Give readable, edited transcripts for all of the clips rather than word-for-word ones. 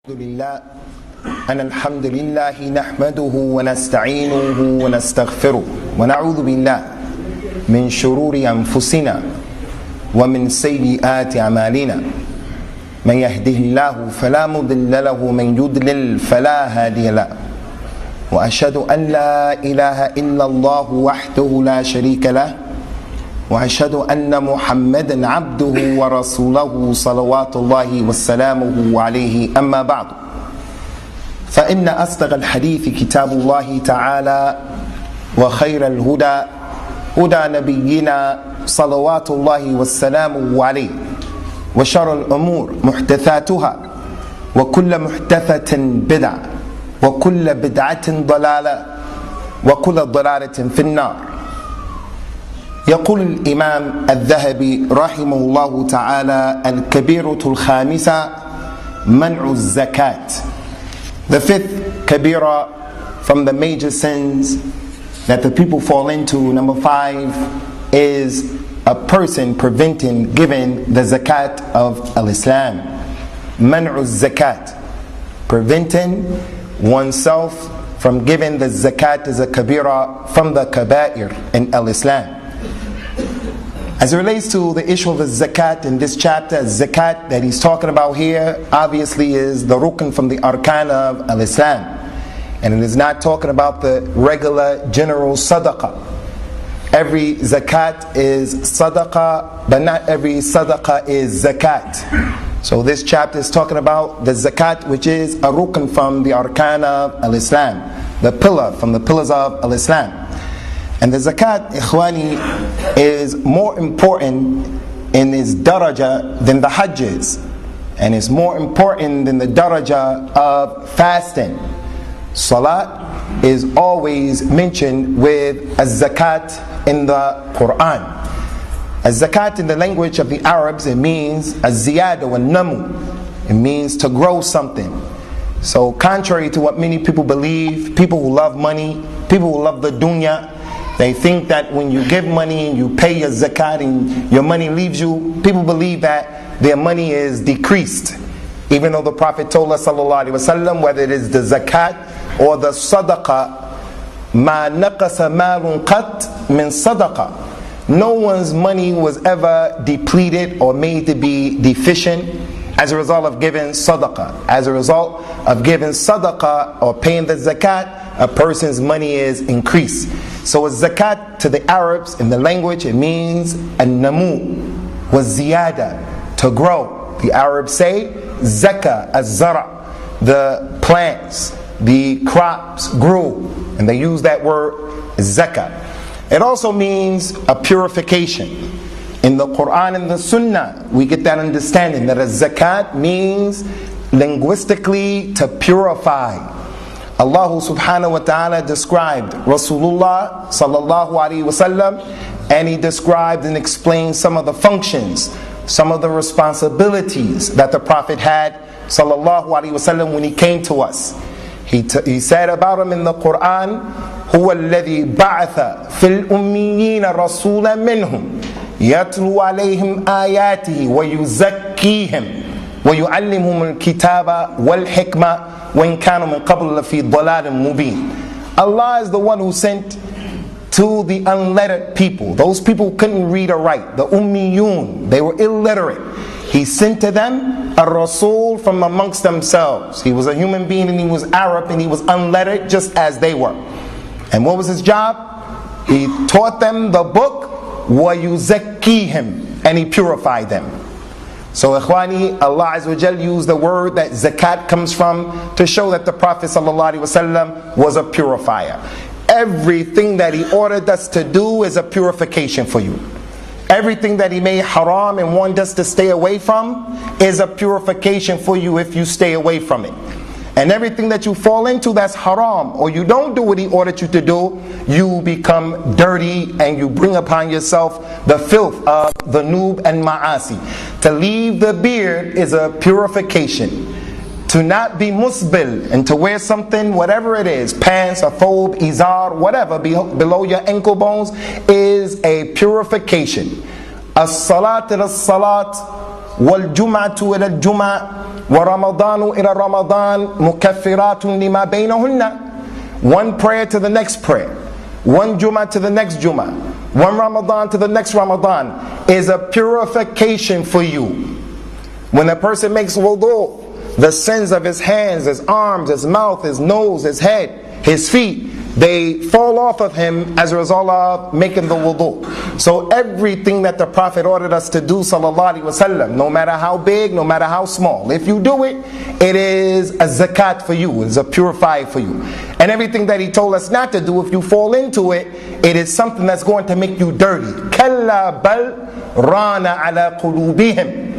لله أن الحمد لله نحمده ونستعينه ونستغفره ونعوذ بالله من شرور أنفسنا ومن سيئات أعمالنا من يهده الله فلا مضل له ومن يضلل فلا هادي له وأشهد أن لا إله إلا الله وحده لا شريك له وأشهد أن محمدا عبده ورسوله صلوات الله وسلامه عليه أما بعد فإن أصدق الحديث كتاب الله تعالى وخير الهدى هدى نبينا صلوات الله وسلامه عليه وشر الأمور محدثاتها وكل محدثة بدعة وكل بدعة ضلالة وكل ضلالة في النار. يقول الإمام الذهبي رحمه الله تعالى الكبيرة الخامسة منع الزكاة. The fifth kabira from the major sins that the people fall into, number 5, is a person preventing giving the zakat of al-Islam. Man'u zakat, preventing oneself from giving the zakat is a kabira from the kaba'ir in al-Islam. As it relates to the issue of the zakat in this chapter, zakat that he's talking about here obviously is the rukn from the arkan of al-Islam. And it is not talking about the regular general sadaqah. Every zakat is sadaqah, but not every sadaqah is zakat. So this chapter is talking about the zakat, which is a rukn from the arkan of al-Islam, the pillar from the pillars of al-Islam. And the zakat, ikhwani, is more important in its daraja than the hajj is. And it's more important than the daraja of fasting. Salat is always mentioned with a zakat in the Quran. A zakat in the language of the Arabs, it means a ziyada wa namu. It means to grow something. So contrary to what many people believe, people who love money, people who love the dunya, they think that when you give money and you pay your zakat and your money leaves you, people believe that their money is decreased. Even though the Prophet told us, sallallahu alaihi wasallam, whether it is the zakat or the sadaqah, ma naqasa malun qat min sadaqah. No one's money was ever depleted or made to be deficient as a result of giving sadaqah. As a result of giving sadaqah or paying the zakat, a person's money is increased. So a zakat to the Arabs in the language, it means an-namu was ziyada, to grow. The Arabs say zaka az-zara, the plants, the crops grew, and they use that word zakat. It also means a purification. In the Quran and the Sunnah, we get that understanding that a zakat means linguistically to purify. Allah subhanahu wa ta'ala described Rasulullah sallallahu alaihi wasallam, and he described and explained some of the functions, some of the responsibilities that the Prophet had sallallahu alaihi wasallam when he came to us. He said about him in the Quran, هو الذي بعث في الأميين رسولا منهم يتلو عليهم آياته ويزكيهم ويعلمهم الكتاب والحكمة وإن كانوا من قبل لفي ضلال مبين. Allah is the one who sent to the unlettered people, those people who couldn't read or write, the ummiyun, they were illiterate. He sent to them a Rasul from amongst themselves. He was a human being and he was Arab and he was unlettered just as they were. And what was his job? He taught them the book, وَيُزَكِّيهِمْ, and he purified them. So ikhwani, Allah Azza wa Jal used the word that zakat comes from to show that the Prophet ﷺ was a purifier. Everything that he ordered us to do is a purification for you. Everything that he made haram and wanted us to stay away from is a purification for you if you stay away from it. And everything that you fall into that's haram, or you don't do what he ordered you to do, you become dirty and you bring upon yourself the filth of the noob and ma'asi. To leave the beard is a purification. To not be musbil and to wear something, whatever it is, pants, a thobe, izar, whatever, below your ankle bones, is a purification. As-salat ila as-salat, wal-jum'atu ila al-jum'ah, وَرَمَضَانُ إِلَى رَمَضَانِ مُكَفِّرَاتٌ لِمَا بَيْنَهُنَّ. One prayer to the next prayer, one Jummah to the next Jummah, one Ramadan to the next Ramadan is a purification for you. When a person makes wudu, the sins of his hands, his arms, his mouth, his nose, his head, his feet, they fall off of him as a result of making the wudu. So everything that the Prophet ordered us to do, sallallahu alaihi wasallam, no matter how big, no matter how small, if you do it, it is a zakat for you, it's a purifier for you. And everything that he told us not to do, if you fall into it, it is something that's going to make you dirty. كَلَّا بَلْ رَانَ عَلَى قُلُوبِهِمْ.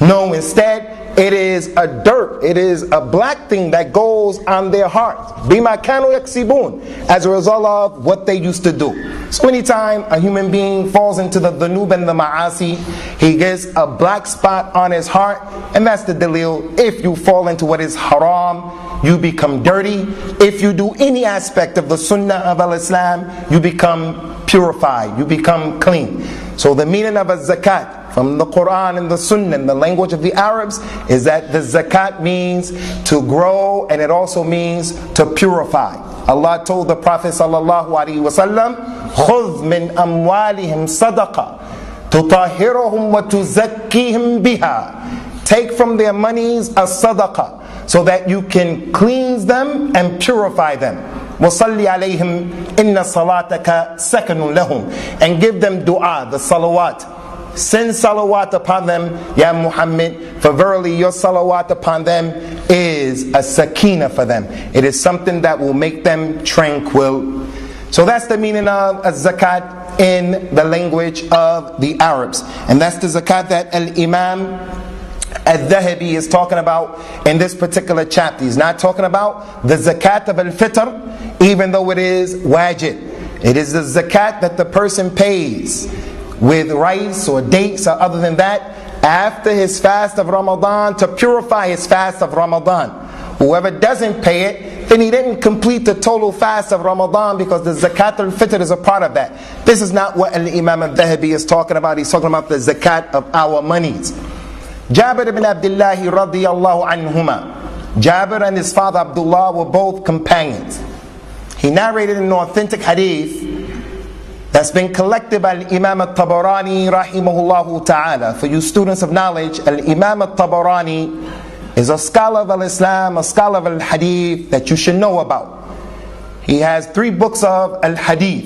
No, instead, it is a dirt, it is a black thing that goes on their hearts. بِمَا كَانُوا يَكْسِبُونَ, as a result of what they used to do. So anytime a human being falls into the dhunub and the ma'asi, he gets a black spot on his heart, and that's the dalil. If you fall into what is haram, you become dirty. If you do any aspect of the sunnah of al-Islam, you become purified, you become clean. So the meaning of a zakat from the Quran and the Sunnah and the language of the Arabs is that the zakat means to grow, and it also means to purify. Allah told the Prophet sallallahu alaihi wasallam, خُذْ مِنْ أَمْوَالِهِمْ صَدَقَةً تُطَهِّرُهُمْ وَتُزَكِّيهِمْ بِهَا. Take from their monies a sadaqah so that you can cleanse them and purify them. وَصَلِّ عَلَيْهِمْ إِنَّ صَلَاتَكَ سَكَنٌ لَهُمْ. And give them dua, the salawat. Send salawat upon them, Ya Muhammad, for verily your salawat upon them is a sakina for them. It is something that will make them tranquil. So that's the meaning of a zakat in the language of the Arabs. And that's the zakat that Al-Imam al-Dhahabi is talking about in this particular chapter. He's not talking about the zakat of al-fitr, even though it is wajib. It is the zakat that the person pays with rice or dates or other than that after his fast of Ramadan to purify his fast of Ramadan. Whoever doesn't pay it, then he didn't complete the total fast of Ramadan, because the zakat al-fitr is a part of that. This is not what Al-Imam al-Dhahabi is talking about. He's talking about the zakat of our monies. Jabir ibn Abdullah radiyallahu anhuma. Jabir and his father Abdullah were both companions. He narrated an authentic hadith that's been collected by Imam al-Tabarani rahimahullah ta'ala. For you students of knowledge, Imam al-Tabarani is a scholar of al-Islam, a scholar of al-Hadith that you should know about. He has 3 books of al-Hadith.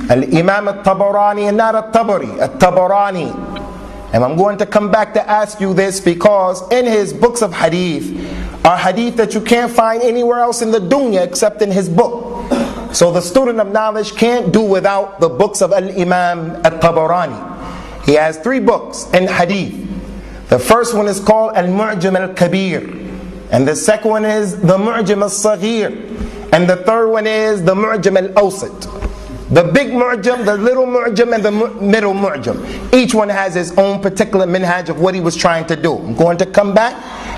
Al-Imam al-Tabarani and not al-Tabari, al-Tabarani. And I'm going to come back to ask you this, because in his books of Hadith are Hadith that you can't find anywhere else in the dunya except in his book. So the student of knowledge can't do without the books of Al-Imam al-Tabarani. He has 3 books in Hadith. The first one is called Al-Mu'jam al-Kabir, and the second one is the Mu'jam al-Saghir, and the third one is the Mu'jam al-Awsat. The big Mu'jam, the little Mu'jam, and the middle Mu'jam. Each one has his own particular minhaj of what he was trying to do. I'm going to come back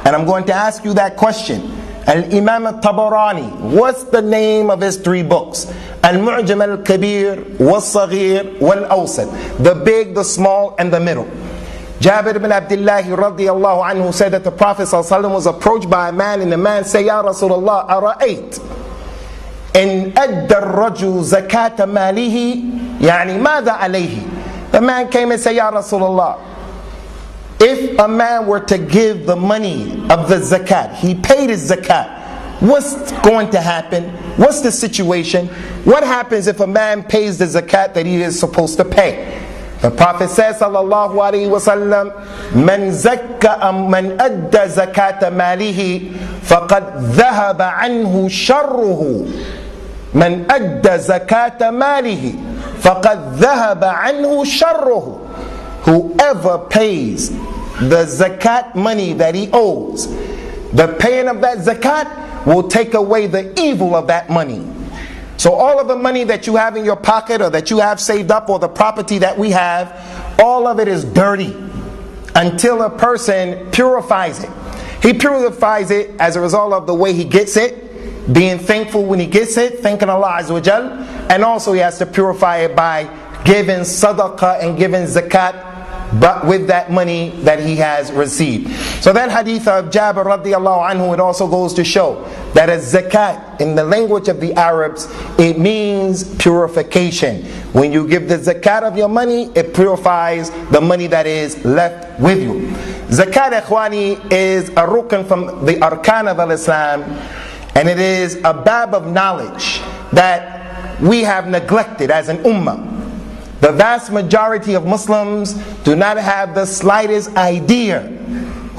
and I'm going to ask you that question. Al-Imam al-Tabarani, what's the name of his 3 books? Al-Mu'jam al-Kabir, wal-Saghir, wal-Awsat. The big, the small, and the middle. Jabir ibn Abdullah radiyallahu anhu said that the Prophet ﷺ was approached by a man, and the man said, Ya Rasulullah, ara'ayt in adda ar-rajul zakata malihi, yani madha alayhi. The man came and said, Ya Rasulullah, if a man were to give the money of the zakat, he paid his zakat, what's going to happen? What's the situation? What happens if a man pays the zakat that he is supposed to pay? The Prophet says, sallallahu alaihi wasallam, man adda zakata malihi faqad dhahaba anhu sharruhu. Man adda zakata malihi faqad dhahaba anhu sharruhu. Whoever pays the zakat money that he owes, the paying of that zakat will take away the evil of that money. So all of the money that you have in your pocket, or that you have saved up, or the property that we have, all of it is dirty until a person purifies it. He purifies it as a result of the way he gets it, being thankful when he gets it, thanking Allah Azza wa Jal, and also he has to purify it by giving sadaqah and giving zakat but with that money that he has received. So that hadith of Jabir radiallahu anhu, it also goes to show that a zakat, in the language of the Arabs, it means purification. When you give the zakat of your money, it purifies the money that is left with you. Zakat, ikhwani, is a rukn from the arkan of al-Islam, and it is a bab of knowledge that we have neglected as an ummah. The vast majority of Muslims do not have the slightest idea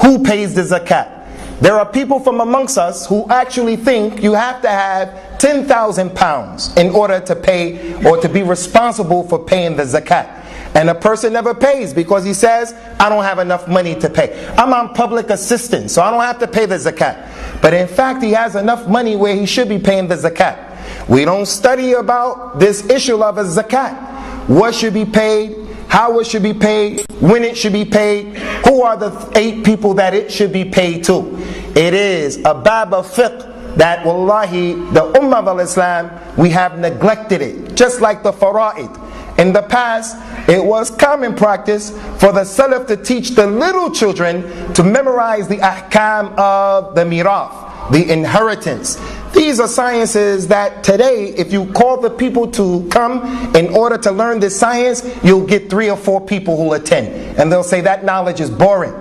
who pays the zakat. There are people from amongst us who actually think you have to have 10,000 pounds in order to pay or to be responsible for paying the zakat. And a person never pays because he says, I don't have enough money to pay. I'm on public assistance, so I don't have to pay the zakat. But in fact, he has enough money where he should be paying the zakat. We don't study about this issue of a zakat. What should be paid, how it should be paid, when it should be paid, who are the 8 people that it should be paid to. It is a bab of fiqh that, wallahi, the ummah of al-Islam, we have neglected it. Just like the fara'id. In the past, it was common practice for the salaf to teach the little children to memorize the ahkam of the mirath, the inheritance. These are sciences that today, if you call the people to come in order to learn this science, you'll get 3 or 4 people who will attend. And they'll say that knowledge is boring.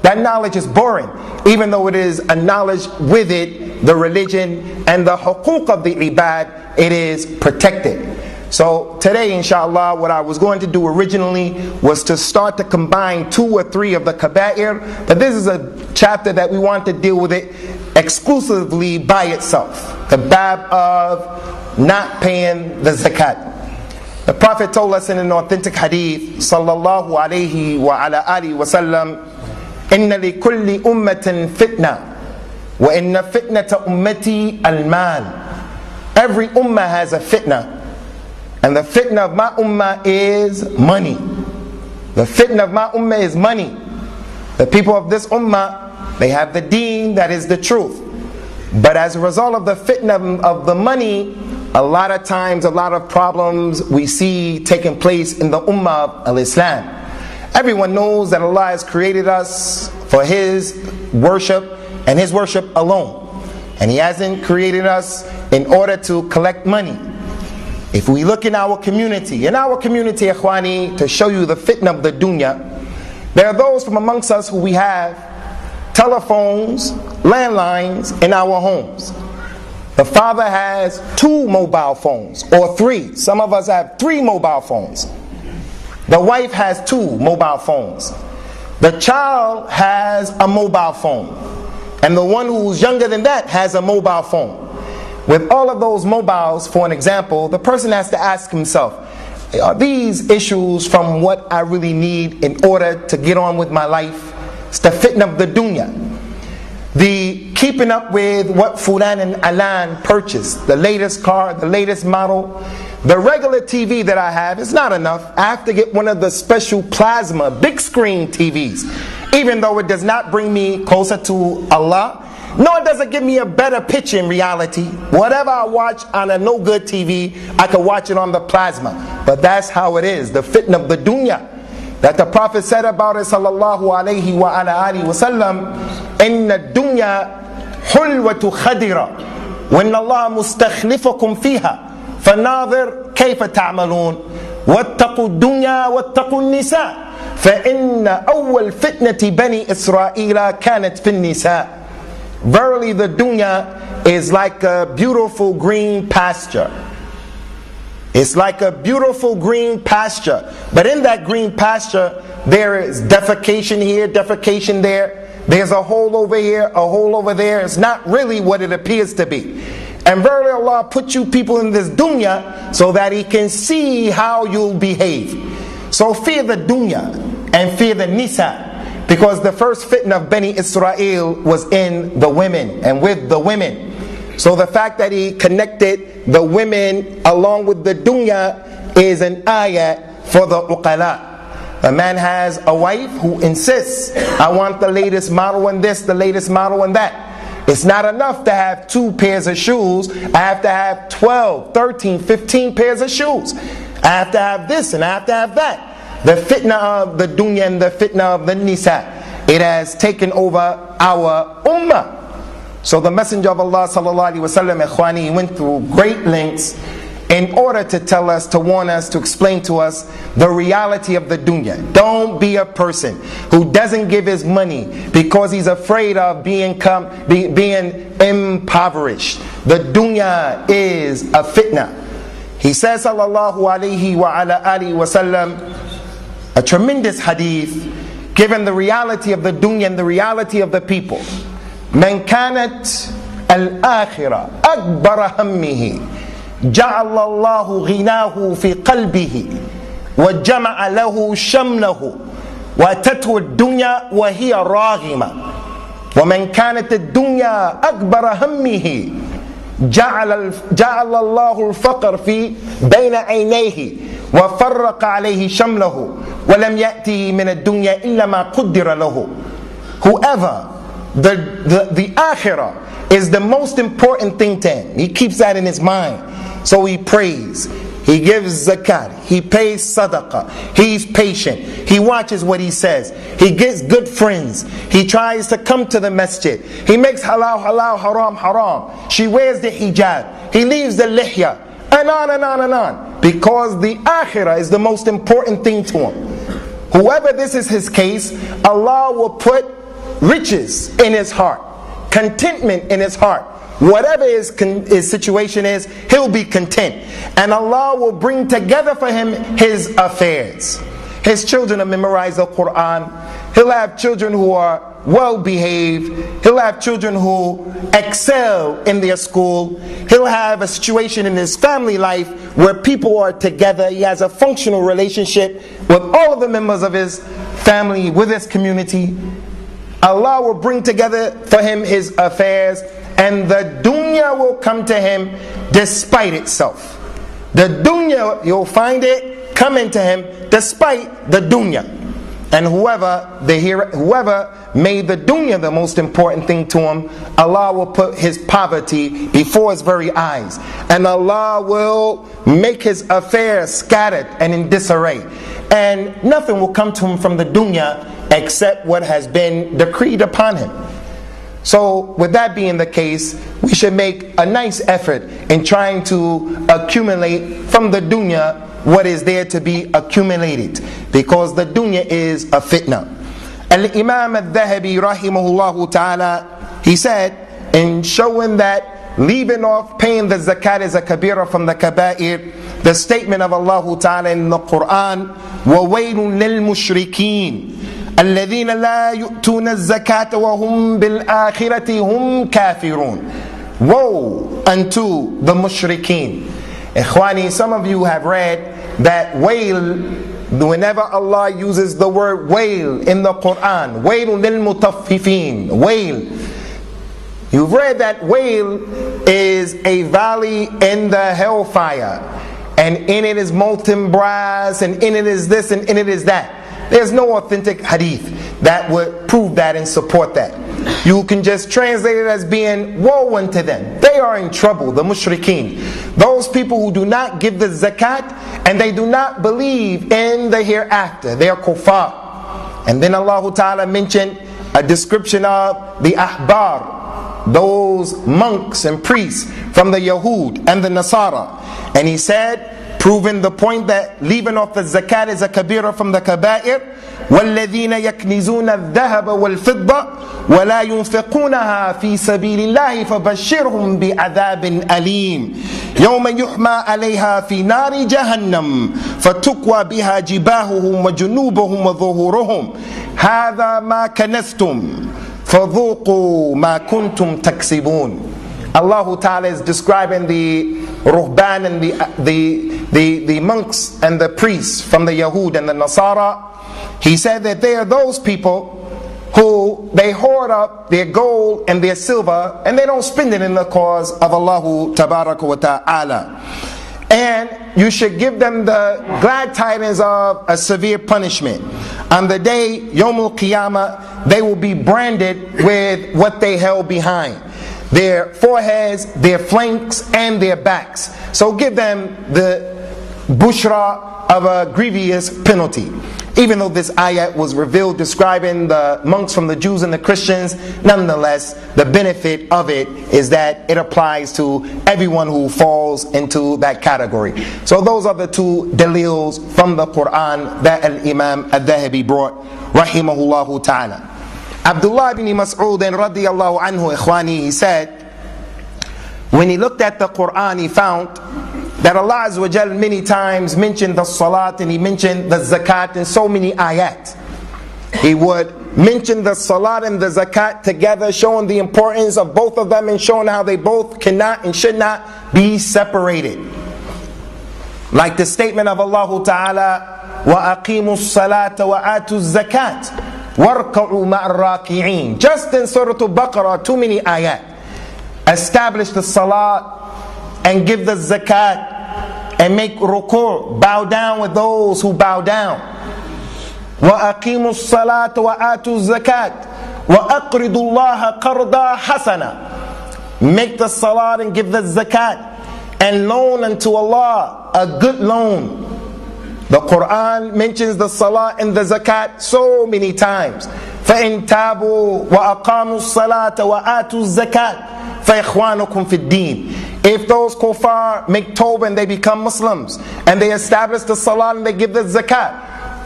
That knowledge is boring. Even though it is a knowledge with it, the religion and the huquq of the ibad, it is protected. So today, inshallah, what I was going to do originally was to start to combine 2 or 3 of the kaba'ir. But this is a chapter that we want to deal with it exclusively by itself. The bab of not paying the zakat. The Prophet told us in an authentic hadith, sallallahu alayhi wa ala alihi wa sallam, inna li kulli ummatin fitna, wa inna fitnata ummati al-mal. Every ummah has a fitna. And the fitna of my ummah is money. The fitna of my ummah is money. The people of this ummah, they have the deen, that is the truth. But as a result of the fitna of the money, a lot of times, a lot of problems we see taking place in the ummah of al-Islam. Everyone knows that Allah has created us for His worship and His worship alone. And He hasn't created us in order to collect money. If we look in our community, ikhwani, to show you the fitna of the dunya, there are those from amongst us who we have telephones, landlines in our homes. The father has 2 mobile phones, or 3. Some of us have 3 mobile phones. The wife has 2 mobile phones. The child has a mobile phone. And the one who's younger than that has a mobile phone. With all of those mobiles, for an example, the person has to ask himself, are these issues from what I really need in order to get on with my life? It's the fitna of the dunya. The keeping up with what Fulan and Alan purchased, the latest car, the latest model. The regular TV that I have is not enough. I have to get one of the special plasma, big screen TVs. Even though it does not bring me closer to Allah, no, it doesn't give me a better picture in reality. Whatever I watch on a no good TV, I can watch it on the plasma. But that's how it is, the fitna of the dunya. That the Prophet said about it, sallallahu alayhi wa ala alihi wa sallam, inna dunya hulwatu khadira, wa inna Allah mustakhlifakum fiha, fanadhir kayfa ta'malun, wattaqu dunya wattaqu nisa, fa inna awwal fitnati bani Isra'ila kanat fin nisa. Verily the dunya is like a beautiful green pasture. It's like a beautiful green pasture. But in that green pasture, there is defecation here, defecation there. There's a hole over here, a hole over there. It's not really what it appears to be. And verily Allah put you people in this dunya so that He can see how you'll behave. So fear the dunya and fear the nisa. Because the first fitna of Bani Israel was in the women and with the women. So the fact that He connected the women along with the dunya is an ayat for the uqala. A man has a wife who insists, I want the latest model and this, the latest model and that. It's not enough to have 2 pairs of shoes. I have to have 12, 13, 15 pairs of shoes. I have to have this and I have to have that. the fitna of the dunya and the fitna of the nisa, it has taken over our ummah. So the Messenger of Allah sallallahu alaihi wasallam, ikhwani, he went through great lengths in order to tell us, to warn us, to explain to us the reality of the dunya. Don't be a person who doesn't give his money because he's afraid of being impoverished. The dunya is a fitna. He says sallallahu alaihi wa ala alihi wasallam, a tremendous hadith, given the reality of the dunya and the reality of the people. Man kanat al-akhirah akbar hammihi ja'ala Allahu ghinahu fi qalbihi wa jama'a lahu shamlahu wa atathu ad-dunya wa hiya raghima wa man kanat ad-dunya akbar hammihi ja'ala Allahu al-faqr fi bayna 'aynayhi wa farraqa 'alayhi shamlahu wa lam ya'tihi min ad-dunya illa ma qaddara lahu. Whoever the akhirah is the most important thing to him, he keeps that in his mind. So he prays, he gives zakat, he pays sadaqah, he's patient, he watches what he says, he gets good friends, he tries to come to the masjid, he makes halal halal, haram haram, she wears the hijab, he leaves the lihya, and on and on and on, because the akhirah is the most important thing to him. Whoever this is his case, Allah will put riches in his heart, contentment in his heart. Whatever his situation is, he'll be content. And Allah will bring together for him his affairs. His children will memorize the Quran. He'll have children who are well behaved. He'll have children who excel in their school. He'll have a situation in his family life where people are together. He has a functional relationship with all of the members of his family, with his community. Allah will bring together for him his affairs, and the dunya will come to him despite itself. The dunya, you'll find it coming to him despite the dunya. And whoever made the dunya the most important thing to him, Allah will put his poverty before his very eyes, and Allah will make his affairs scattered and in disarray, and nothing will come to him from the dunya except what has been decreed upon him. So with that being the case, we should make a nice effort in trying to accumulate from the dunya what is there to be accumulated, because the dunya is a fitna. Al-Imam al-Dhahabi rahimahullah ta'ala, he said, in showing that leaving off paying the zakat is a kabira from the kaba'ir, the statement of Allah ta'ala in the Quran, وَوَيْلٌ لِلْمُشْرِكِينَ الَّذِينَ لَا يُؤْتُونَ الزَّكَاةَ وَهُمْ بِالْآخِرَةِ هُمْ كَافِرُونَ. Woe unto the mushrikeen. Ikhwani, some of you have read that wail, whenever Allah uses the word wail in the Quran, wailun lil mutaffifin, wail. You've read that wail is a valley in the hellfire, and in it is molten brass, and in it is this, and in it is that. There's no authentic hadith that would prove that and support that. You can just translate it as being woe unto them. They are in trouble, the mushrikeen. Those people who do not give the zakat and they do not believe in the hereafter. They are kuffar. And then Allah Ta'ala mentioned a description of the ahbar, those monks and priests from the Yahud and the Nasara. And He said, proving the point that leaving off the zakat is a kabira from the kaba'ir, وَالَّذِينَ يَكْنِزُونَ الذَّهَبَ وَالْفِضَّةَ وَلَا يُنْفِقُونَهَا فِي سَبِيلِ اللَّهِ فَبَشِّرْهُمْ بِعَذَابٍ أَلِيمٍ يَوْمَ يُحْمَى عَلَيْهَا فِي نَارِ جَهَنَّمَ فَتُكْوَى بِهَا جِبَاهُهُمْ وَجُنُوبُهُمْ وَظُهُورُهُمْ هَذَا مَا كَنَزْتُمْ فَذُوقُوا مَا كُنْتُمْ تَكْسِبُونَ. Allah Ta'ala is describing the ruhban and the monks and the priests from the Yahud and the Nasara. He said that they are those people who they hoard up their gold and their silver and they don't spend it in the cause of Allah Tabaraka wa Ta'ala. And you should give them the glad tidings of a severe punishment. On the day, Yawmul Qiyamah, they will be branded with what they held behind: their foreheads, their flanks, and their backs. So give them the bushra of a grievous penalty. Even though this ayat was revealed describing the monks from the Jews and the Christians, nonetheless, the benefit of it is that it applies to everyone who falls into that category. So those are the two dalils from the Quran that Al-Imam Al-Dhahabi brought, rahimahullahu ta'ala. Abdullah ibn Mas'ud radiyallahu anhu, ikhwani, he said, when he looked at the Quran, he found that Allah Azza wa Jal many times mentioned the salat and He mentioned the zakat in so many ayat. He would mention the salat and the zakat together, showing the importance of both of them and showing how they both cannot and should not be separated. Like the statement of Allah Ta'ala, وَأَقِيمُوا الصَّلَاةَ وَآتُوا الزَّكَاةَ وَارْكَعُوا مَعَ الرَّاكِعِينَ. Just in Surah Al-Bukhaari, too many ayat. Establish the salat and give the zakat and make ruku', bow down with those who bow down. وَأَقِيمُوا الصَّلَاةَ وَآتُوا الزَّكَاةَ وَأَقْرِضُوا اللَّهَ قَرْضًا حَسَنًا. Make the salat and give the zakat and loan unto Allah a good loan. The Quran mentions the salat and the zakat so many times. فَإِن تَابُوا وَأَقَامُوا الصَّلَاةَ وَآتُوا الزَّكَاةَ فَإِخْوَانُكُمْ فِي الدِّينِ. If those kuffar make tawbah and they become Muslims and they establish the salat and they give the zakat,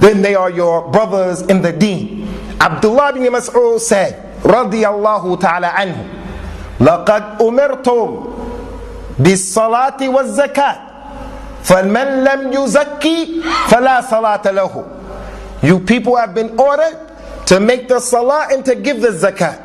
then they are your brothers in the deen. Abdullah ibn Mas'ud said, radiyallahu ta'ala anhu, لَقَدْ أُمِرْتُمْ بِالصَّلَاةِ وَالزَّكَاةِ فَمَنْ لَمْ يُزَكِّي فَلَا صَلَاةَ لَهُ. You people have been ordered to make the salat and to give the zakat.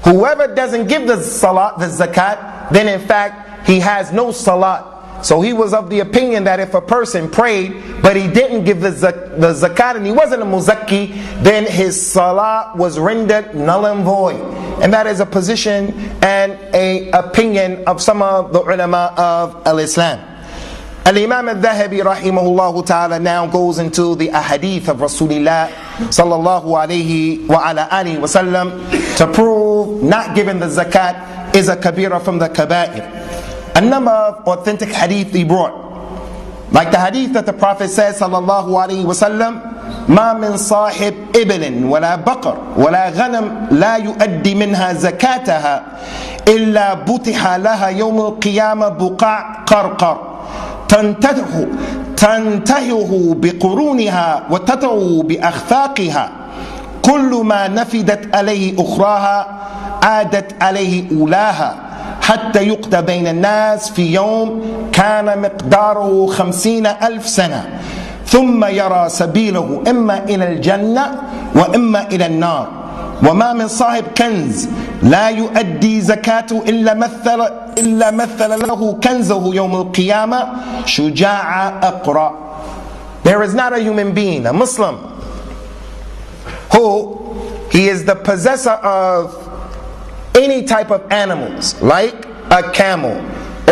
Whoever doesn't give the salat, the zakat, then in fact he has no salat. So he was of the opinion that if a person prayed but he didn't give the zakat and he wasn't a muzakki, then his salat was rendered null and void. And that is a position and a opinion of some of the ulama of al-Islam. Al-Imam Al-Dhahabi rahimahullah ta'ala now goes into the hadeeth of Rasulullah sallallahu alayhi wa ala alihi wa sallam to prove not giving the zakat is a kabira from the kaba'ir. A number of authentic hadith he brought, like the hadith that the Prophet says sallallahu alayhi wa sallam, ما من صاحب إبل ولا بقر ولا غنم لا يؤدي منها زكاتها إلا بطح لها يوم القيامة بقاع قرقر تنتهه بقرونها وتدعو بأخفاقها كل ما نفدت عليه أخراها عادت عليه أولاها حتى يقضى بين الناس في يوم كان مقداره 50,000 سنة ثم يرى سبيله إما إلى الجنة وإما إلى النار وما من صاحب كنز لا يؤدي زكاته إلا مثل له كنزه يوم القيامة شجاع أقرأ. There is not a human being, a Muslim, who he is the possessor of any type of animals, like a camel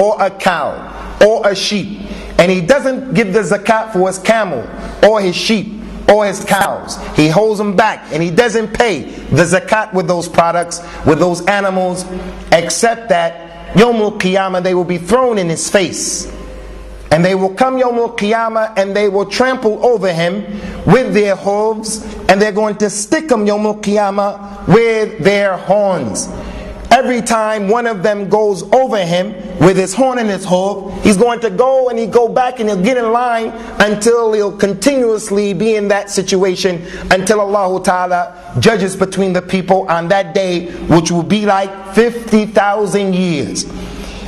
or a cow or a sheep, and he doesn't give the zakat for his camel or his sheep or his cows. He holds them back and he doesn't pay the zakat with those products, with those animals, except that Yawmul Qiyamah they will be thrown in his face. And they will come Yawmul Qiyamah and they will trample over him with their hooves, and they're going to stick him Yawmul Qiyamah with their horns. Every time one of them goes over him with his horn and his hoof, he's going to go and he'll go back and he'll get in line until he'll continuously be in that situation until Allah Ta'ala judges between the people on that day, which will be like 50,000 years.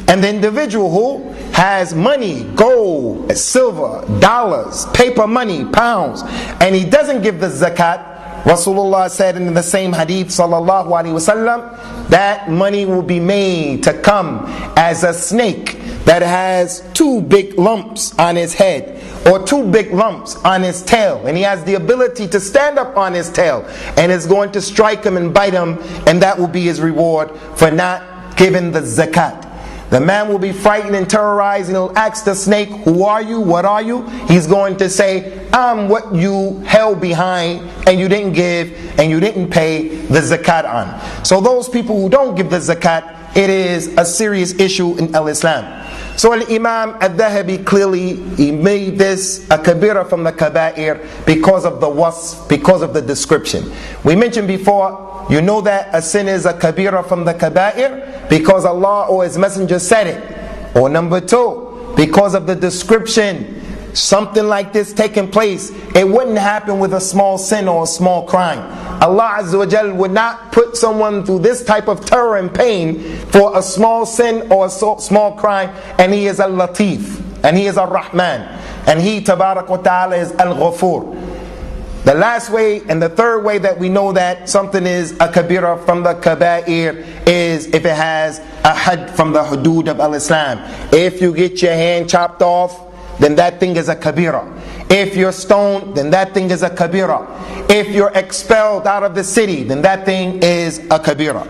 And the individual who has money, gold, silver, dollars, paper money, pounds, and he doesn't give the zakat, Rasulullah said in the same hadith sallallahu alaihi wasallam, that money will be made to come as a snake that has 2 big lumps on his head or 2 big lumps on his tail, and he has the ability to stand up on his tail and is going to strike him and bite him, and that will be his reward for not giving the zakat. The man will be frightened and terrorized, and he'll ask the snake, who are you? What are you? He's going to say, I'm what you held behind and you didn't give and you didn't pay the zakat on. So those people who don't give the zakat, it is a serious issue in al-Islam. So Al-Imam al-Dhahabi clearly, he made this a kabira from the kaba'ir because of the wasf, because of the description. We mentioned before, you know that a sin is a kabira from the kaba'ir because Allah or His Messenger said it. Or number two, because of the description. Something like this taking place, it wouldn't happen with a small sin or a small crime. Allah Azza wa Jal would not put someone through this type of terror and pain for a small sin or a small crime, and He is al-Latif, and He is al-Rahman, and He Tabarak wa Ta'ala is al-Ghafur. The last way and the third way that we know that something is a kabira from the kaba'ir is if it has a had from the hudud of al-Islam. If you get your hand chopped off, then that thing is a kabira. If you're stoned, then that thing is a kabira. If you're expelled out of the city, then that thing is a kabira.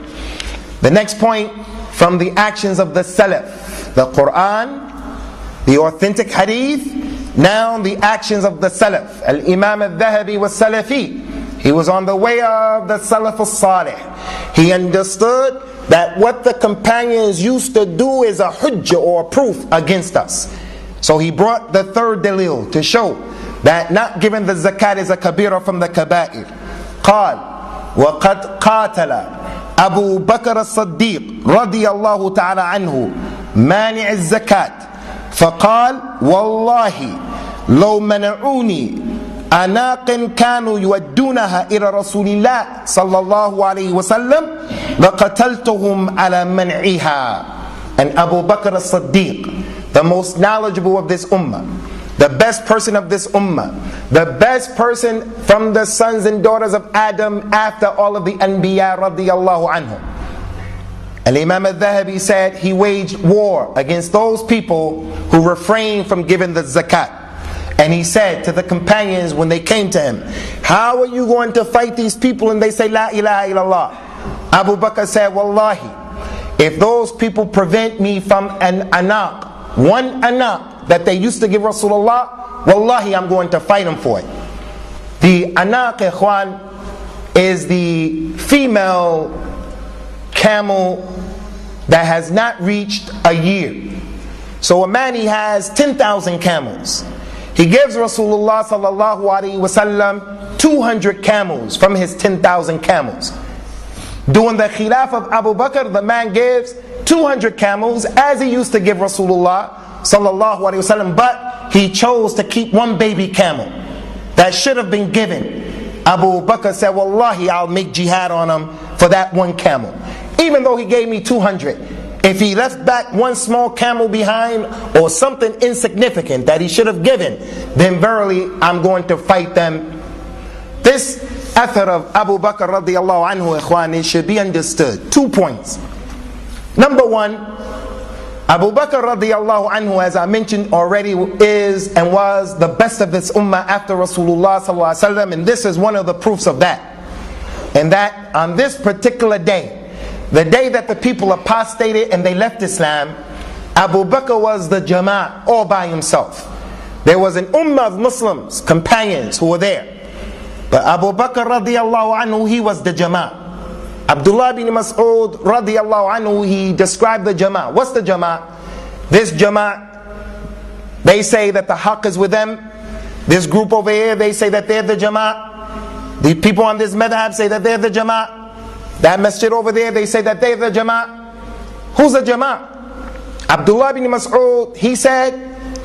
The next point, from the actions of the Salaf, the Quran, the authentic hadith, now the actions of the Salaf. Al-Imam al-Dhahabi was Salafi. He was on the way of the Salaf al-Salih. He understood that what the companions used to do is a hujjah or a proof against us. So he brought the third dalil to show that not giving the zakat is a kabira from the kaba'ir. قال وقد قاتل أبو بكر الصديق رضي الله تعالى عنه مانع الزكاة فقال والله لو منعوني أناق كانوا يودونها إلى رسول الله صلى الله عليه وسلم لقتلتهم على منعها. And Abu Bakr as-Siddiq, the most knowledgeable of this ummah, the best person of this ummah, the best person from the sons and daughters of Adam after all of the Anbiya radiyallahu anhum. Al-Imam al-Dhahabi said he waged war against those people who refrained from giving the zakat. And he said to the companions when they came to him, how are you going to fight these people and they say La ilaha illallah? Abu Bakr said, Wallahi, if those people prevent me from an anaq, one anaq that they used to give Rasulullah, wallahi I'm going to fight them for it. The anaq, ikhwan, is the female camel that has not reached a year. So a man, he has 10,000 camels. He gives Rasulullah sallallahu alaihi wasallam 200 camels from his 10,000 camels. During the khilaf of Abu Bakr, the man gives 200 camels as he used to give Rasulullah sallallahu alaihi wasallam, but he chose to keep one baby camel that should have been given. Abu Bakr said, Wallahi, I'll make jihad on him for that one camel. Even though he gave me 200. If he left back one small camel behind or something insignificant that he should have given, then verily I'm going to fight them. This athar of Abu Bakr radiallahu anhu, ikhwani, should be understood. 2 points. Number one, Abu Bakr radiallahu anhu, as I mentioned already, is and was the best of this ummah after Rasulullah sallallahu alaihi wasallam, and this is one of the proofs of that. And that on this particular day, the day that the people apostated and they left Islam, Abu Bakr was the Jama'at all by himself. There was an ummah of Muslims, companions who were there. But Abu Bakr radiallahu anhu, he was the Jama'at. Abdullah bin Mas'ud radiallahu anhu, he described the Jama'at. What's the Jama'at? This Jama'at, they say that the haqq is with them. This group over here, they say that they're the Jama'at. The people on this madhab say that they're the Jama'at. That masjid over there, they say that they're the Jama'at. Who's the Jama'at? Abdullah bin Mas'ud, he said,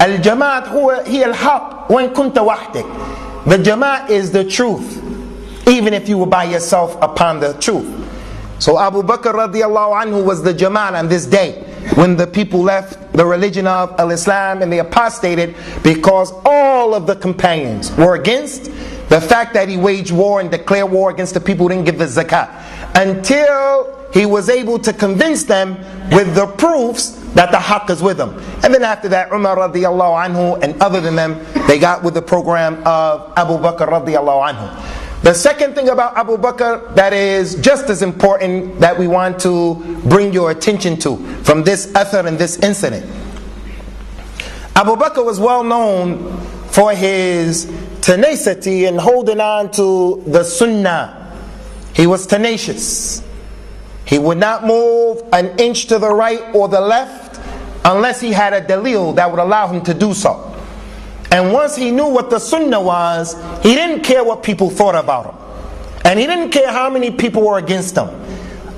Al-Jama'at hiya al-haq wa in kunta wahdik. The Jama'at is the truth, even if you were by yourself upon the truth. So Abu Bakr radiallahu anhu was the Jama'at on this day, when the people left the religion of al-Islam and they apostated, because all of the companions were against the fact that he waged war and declared war against the people who didn't give the zakat, until he was able to convince them with the proofs that the haqq is with them. And then after that, Umar radiallahu anhu and other than them, they got with the program of Abu Bakr radiallahu anhu. The second thing about Abu Bakr that is just as important that we want to bring your attention to from this athar and this incident. Abu Bakr was well known for his tenacity in holding on to the Sunnah. He was tenacious. He would not move an inch to the right or the left unless he had a dalil that would allow him to do so. And once he knew what the sunnah was, he didn't care what people thought about him. And he didn't care how many people were against him.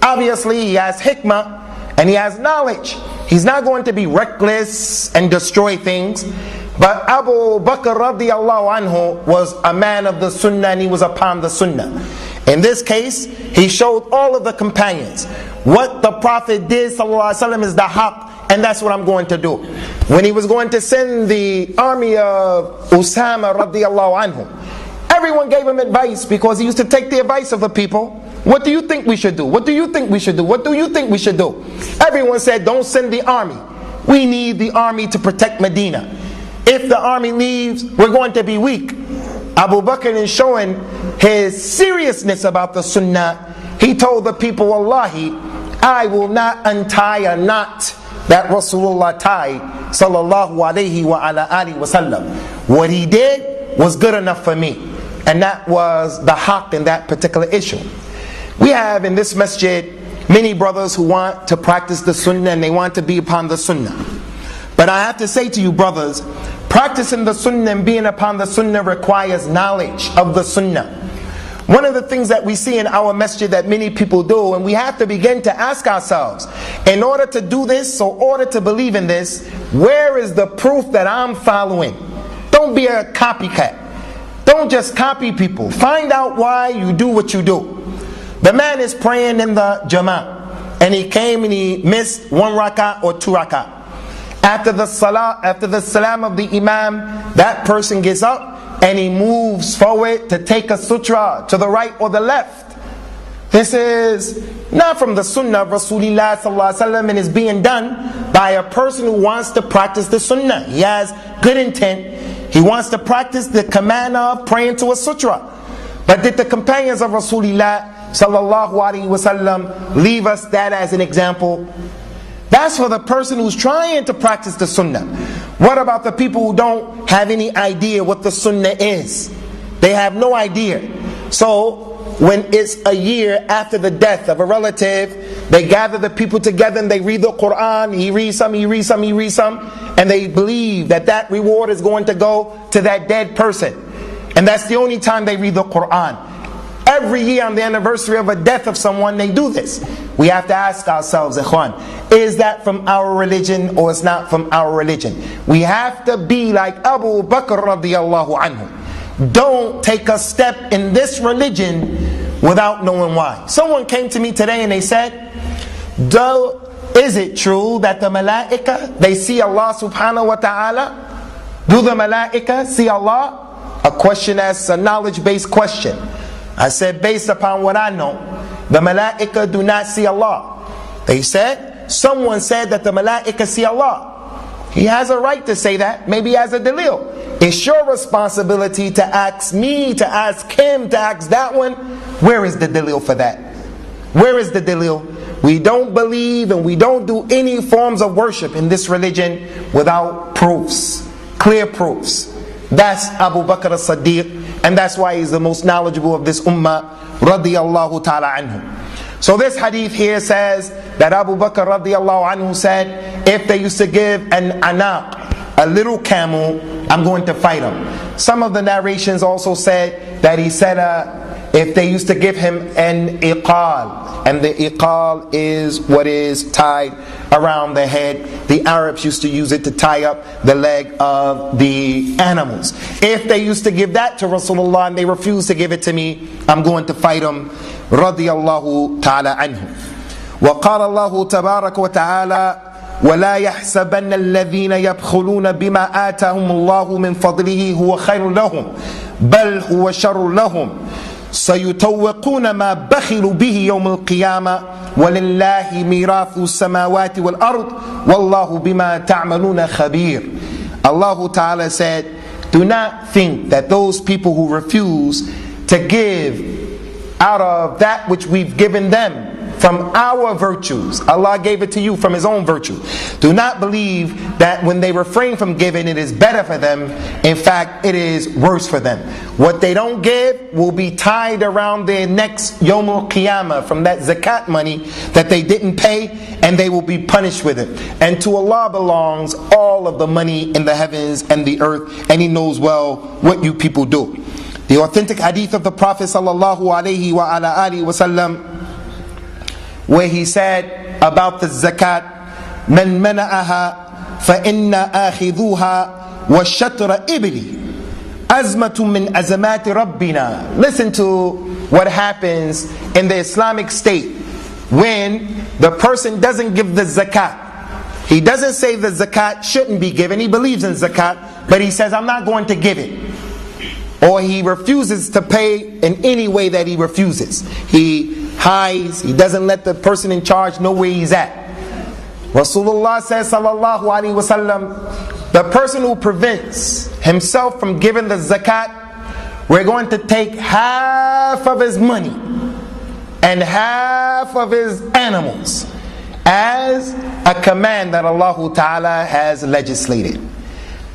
Obviously, he has hikmah and he has knowledge. He's not going to be reckless and destroy things. But Abu Bakr radiallahu anhu was a man of the sunnah, and he was upon the sunnah. In this case, he showed all of the companions what the Prophet did sallallahu alaihi wasallam is the haqq, and that's what I'm going to do. When he was going to send the army of Usamah radiallahu anhu, everyone gave him advice because he used to take the advice of the people. What do you think we should do? What do you think we should do? What do you think we should do? Everyone said, don't send the army. We need the army to protect Medina. If the army leaves, we're going to be weak. Abu Bakr is showing his seriousness about the sunnah. He told the people, Wallahi, I will not untie a knot that Rasulullah tied, sallallahu alayhi wa ala alihi wa sallam. What he did was good enough for me. And that was the haqq in that particular issue. We have in this masjid many brothers who want to practice the sunnah and they want to be upon the sunnah. But I have to say to you brothers, practicing the sunnah and being upon the sunnah requires knowledge of the sunnah. One of the things that we see in our masjid that many people do, and we have to begin to ask ourselves, in order to do this, or in order to believe in this, where is the proof that I'm following? Don't be a copycat. Don't just copy people. Find out why you do what you do. The man is praying in the jama'ah, and he came and he missed 1 rak'ah or 2 rak'ah. After the salam of the imam, that person gets up and he moves forward to take a sutra to the right or the left. This is not from the sunnah of Rasulullah sallallahu alaihi wasallam, and is being done by a person who wants to practice the sunnah. He has good intent. He wants to practice the command of praying to a sutra. But did the companions of Rasulullah sallallahu alaihi wasallam leave us that as an example? That's for the person who's trying to practice the sunnah. What about the people who don't have any idea what the sunnah is? They have no idea. So when it's a year after the death of a relative, they gather the people together and they read the Quran. He reads some, he reads some, he reads some, and they believe that that reward is going to go to that dead person. And that's the only time they read the Quran. Every year on the anniversary of a death of someone, they do this. We have to ask ourselves, ikhwan, is that from our religion or is not from our religion? We have to be like Abu Bakr radiallahu anhu. Don't take a step in this religion without knowing why. Someone came to me today and they said, is it true that the malaika, they see Allah subhanahu wa ta'ala? Do the malaika see Allah? A question that's a knowledge-based question. I said, based upon what I know, the malaika do not see Allah. They said, someone said that the malaika see Allah. He has a right to say that. Maybe he has a dalil. It's your responsibility to ask me, to ask him, to ask that one. Where is the dalil for that? Where is the dalil? We don't believe and we don't do any forms of worship in this religion without proofs, clear proofs. That's Abu Bakr as-Siddiq, and that's why he's the most knowledgeable of this ummah, radiyallahu ta'ala anhu. So this hadith here says that Abu Bakr radiyallahu anhu said, if they used to give an anaq, a little camel, I'm going to fight him. Some of the narrations also said that he said if they used to give him an iqal, and the iqal is what is tied around the head. The Arabs used to use it to tie up the leg of the animals. If they used to give that to Rasulullah and they refused to give it to me, I'm going to fight them. Radiyallahu ta'ala anhu. وقال الله تبارك وتعالى ولا يحسبن الذين يبخلون بما آتاهم الله من فضله هو خير لهم بل هو شر لهم سيطوقون ما بخلوا به يوم القيامة ولله ميراث السماوات والأرض والله بما تعملون خبير. Allah Ta'ala said, do not think that those people who refuse to give out of that which we've given them from our virtues. Allah gave it to you from His own virtue. Do not believe that when they refrain from giving, it is better for them. In fact, it is worse for them. What they don't give will be tied around their necks Yawm al-Qiyamah from that zakat money that they didn't pay, and they will be punished with it. And to Allah belongs all of the money in the heavens and the earth, and He knows well what you people do. The authentic hadith of the Prophet sallallahu alaihi wasallam, where he said about the zakat, "Man mana'aha fa inna akhidhuha wa shatra ibli azmatun min azamati rabbina." Listen to what happens in the Islamic state when the person doesn't give the zakat. He doesn't say the zakat shouldn't be given. He believes in zakat, but he says, "I'm not going to give it." Or he refuses to pay in any way that he refuses. He hides, he doesn't let the person in charge know where he's at. Rasulullah says, sallallahu alaihi wasallam, the person who prevents himself from giving the zakat, we're going to take half of his money and half of his animals as a command that Allah Ta'ala has legislated.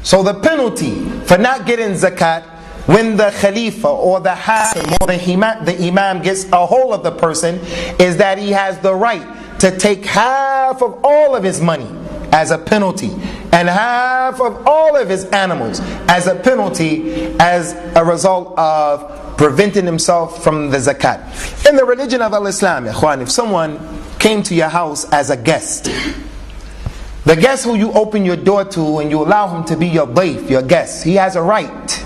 So the penalty for not getting zakat, when the Khalifa or the Hakim or the Imam gets a hold of the person, is that he has the right to take half of all of his money as a penalty, and half of all of his animals as a penalty, as a result of preventing himself from the zakat. In the religion of Islam, if someone came to your house as a guest, the guest who you open your door to and you allow him to be your dayf, your guest, he has a right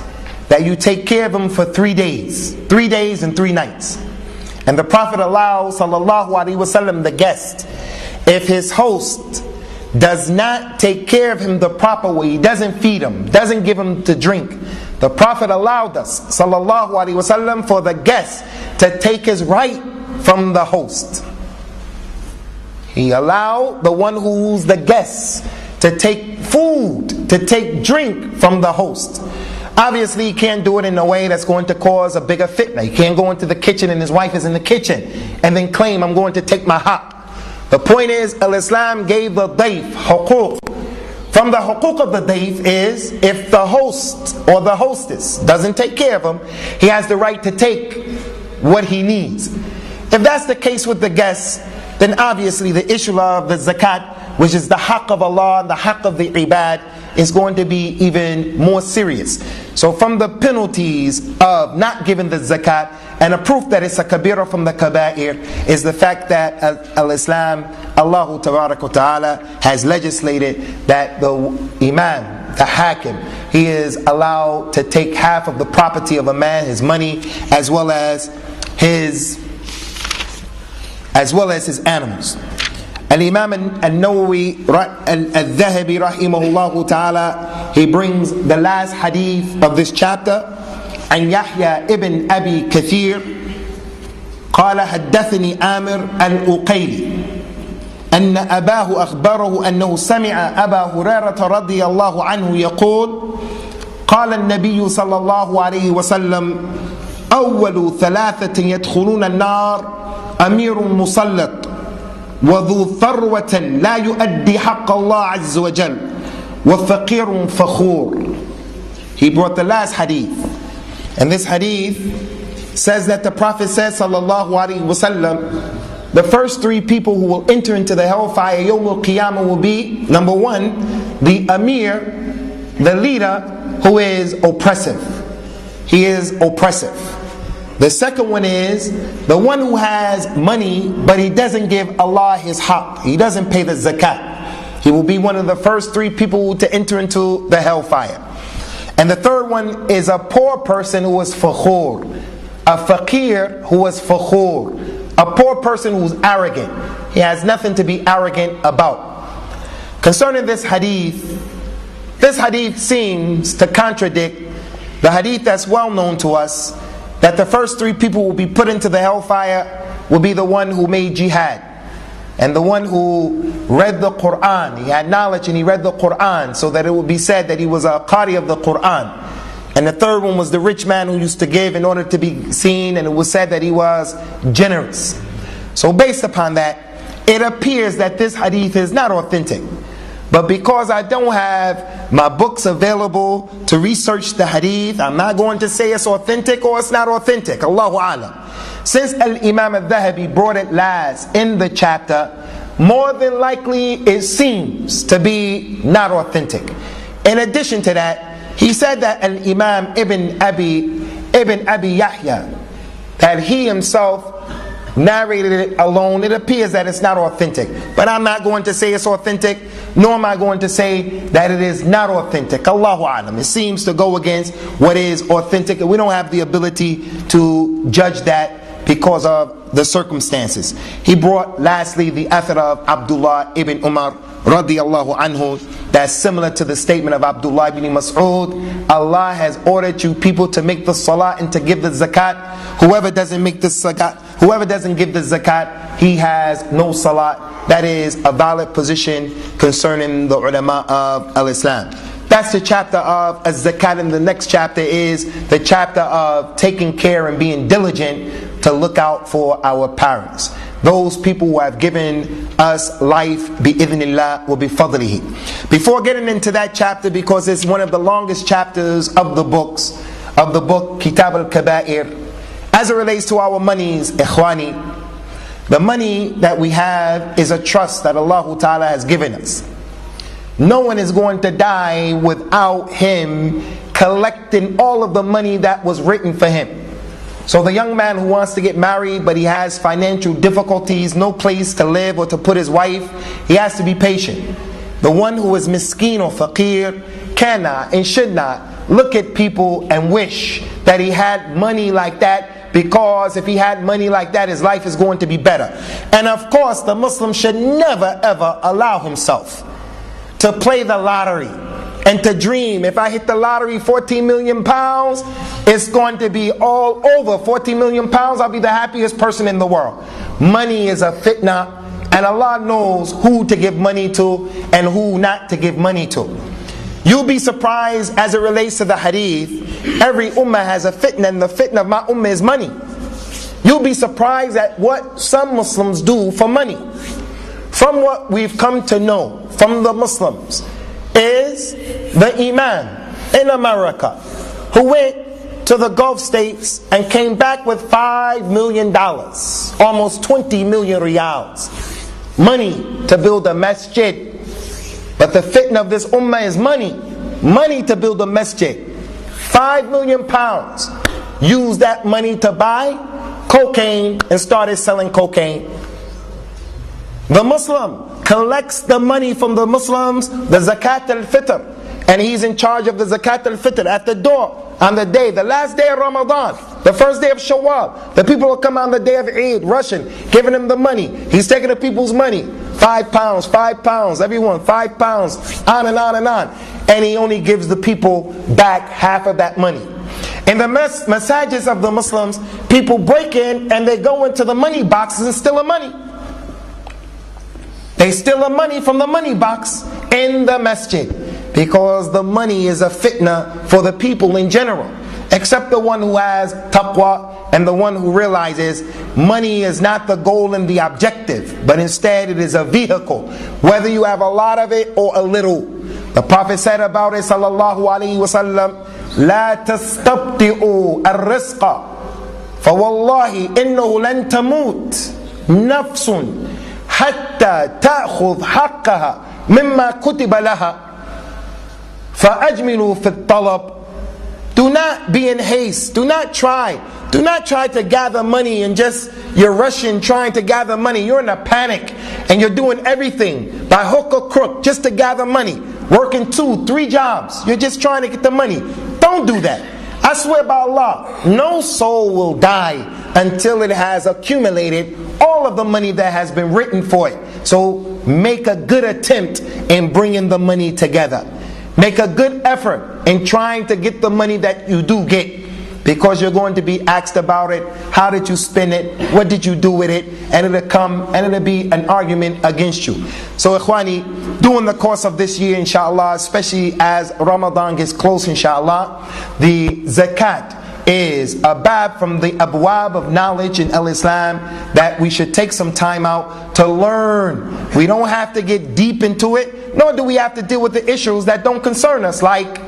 that you take care of him for 3 days. 3 days and 3 nights. And the Prophet allows, sallallahu alaihi wasallam, the guest, if his host does not take care of him the proper way, he doesn't feed him, doesn't give him to drink, the Prophet allowed us, sallallahu alaihi wasallam, for the guest to take his right from the host. He allowed the one who's the guest to take food, to take drink from the host. Obviously, he can't do it in a way that's going to cause a bigger fitna. He can't go into the kitchen and his wife is in the kitchen and then claim, "I'm going to take my haqq." The point is, Al-Islam gave the dayf huquq. From the huquq of the dayf is, if the host or the hostess doesn't take care of him, he has the right to take what he needs. If that's the case with the guests, then obviously the issue of the zakat, which is the haqq of Allah and the haqq of the ibad, is going to be even more serious. So from the penalties of not giving the zakat, and a proof that it's a kabira from the kaba'ir, is the fact that al-Islam, Allah Ta'ala, has legislated that the imam, the hakim, he is allowed to take half of the property of a man, his money, as well as his animals. Al-Imam al-Nawawi al-Dhahabi rahimahullah ta'ala, he brings the last hadith of this chapter, and Yahya ibn Abi Kathir قال حدثني عامر الأقيلي أن أباه أخبره أنه سمع أبا هريرة رضي الله عنه يقول قال النبي صلى الله عليه وسلم أول 3 يدخلون النار أمير مسلط وذو ثروة لا يؤدي حق الله عز وجل وفقير فخور. He brought the last hadith, and this hadith says that the Prophet says, sallallahu alaihi wasallam, the first 3 people who will enter into the hellfire Yawm al-Qiyamah will be, number 1, the Amir, the leader who is oppressive. He is oppressive. The second one is the one who has money, but he doesn't give Allah his haqq. He doesn't pay the zakat. He will be one of the first 3 people to enter into the hellfire. And the third one is a poor person who is fakhur, a faqir who is fakhur, a poor person who is arrogant. He has nothing to be arrogant about. Concerning this hadith seems to contradict the hadith that's well known to us, that the first 3 people will be put into the hellfire will be the one who made jihad, and the one who read the Qur'an. He had knowledge and he read the Qur'an, so that it would be said that he was a qari of the Qur'an. And the third one was the rich man who used to give in order to be seen, and it was said that he was generous. So based upon that, it appears that this hadith is not authentic. But because I don't have my books available to research the hadith, I'm not going to say it's authentic or it's not authentic. Allahu Alam. Since Al-Imam al-Dhahabi brought it last in the chapter, more than likely it seems to be not authentic. In addition to that, he said that Al-Imam Ibn Abi Yahya, that he himself narrated it alone. It appears that it's not authentic. But I'm not going to say it's authentic, nor am I going to say that it is not authentic. Allahu Alam. It seems to go against what is authentic, and we don't have the ability to judge that because of the circumstances. He brought lastly the athar of Abdullah ibn Umar radiyallahu anhu, that's similar to the statement of Abdullah ibn Mas'ud. Allah has ordered you people to make the salah and to give the zakat. Whoever doesn't give the zakat, he has no salat. That is a valid position concerning the ulama of al-Islam. That's the chapter of zakat, and the next chapter is the chapter of taking care and being diligent to look out for our parents. Those people who have given us life, bi-idhnillah wa bi-fadlihi. Before getting into that chapter, because it's one of the longest chapters of the book, Kitab al-Kaba'ir, as it relates to our monies, ikhwani, the money that we have is a trust that Allah Ta'ala has given us. No one is going to die without him collecting all of the money that was written for him. So the young man who wants to get married, but he has financial difficulties, no place to live or to put his wife, he has to be patient. The one who is miskin or faqir cannot and should not look at people and wish that he had money like that, because if he had money like that, his life is going to be better. And of course, the Muslim should never ever allow himself to play the lottery and to dream, if I hit the lottery 14 million pounds, it's going to be all over. 14 million pounds, I'll be the happiest person in the world. Money is a fitna, and Allah knows who to give money to and who not to give money to. You'll be surprised as it relates to the hadith. Every ummah has a fitna, and the fitna of my ummah is money. You'll be surprised at what some Muslims do for money. From what we've come to know from the Muslims is the Imam in America who went to the Gulf states and came back with $5 million, almost 20 million riyals, money to build a masjid. But the fitna of this ummah is money to build a masjid. 5 million pounds. Use that money to buy cocaine and started selling cocaine. The Muslim collects the money from the Muslims, the Zakat al-Fitr, and he's in charge of the Zakat al-Fitr at the door on the day, the last day of Ramadan, the first day of Shawwal. The people will come on the day of Eid, rushing, giving him the money. He's taking the people's money, £5, everyone, £5, on and on and on. And he only gives the people back half of that money. In the masajids of the Muslims, people break in and they go into the money boxes and steal the money. They steal the money from the money box in the masjid, because the money is a fitna for the people in general, except the one who has taqwa and the one who realizes money is not the goal and the objective, but instead it is a vehicle, whether you have a lot of it or a little. The Prophet said about it, sallallahu alaihi wasallam, لا تستبطئوا الرزق فوالله إنه لن تموت نفس حتى تأخذ حقها مما كتب لها فأجملوا في الطلب. Do not be in haste. Do not try to gather money and just you're rushing trying to gather money. You're in a panic and you're doing everything by hook or crook just to gather money, working 2-3 jobs. You're just trying to get the money. Don't do that. I swear by Allah, no soul will die until it has accumulated all of the money that has been written for it. So make a good attempt in bringing the money together. Make a good effort in trying to get the money that you do get, because you're going to be asked about it. How did you spend it? What did you do with it? And it'll come and it'll be an argument against you. So ikhwani, during the course of this year, inshallah, especially as Ramadan gets close, inshallah, the zakat is a bab from the abwab of knowledge in al-Islam that we should take some time out to learn. We don't have to get deep into it, nor do we have to deal with the issues that don't concern us, like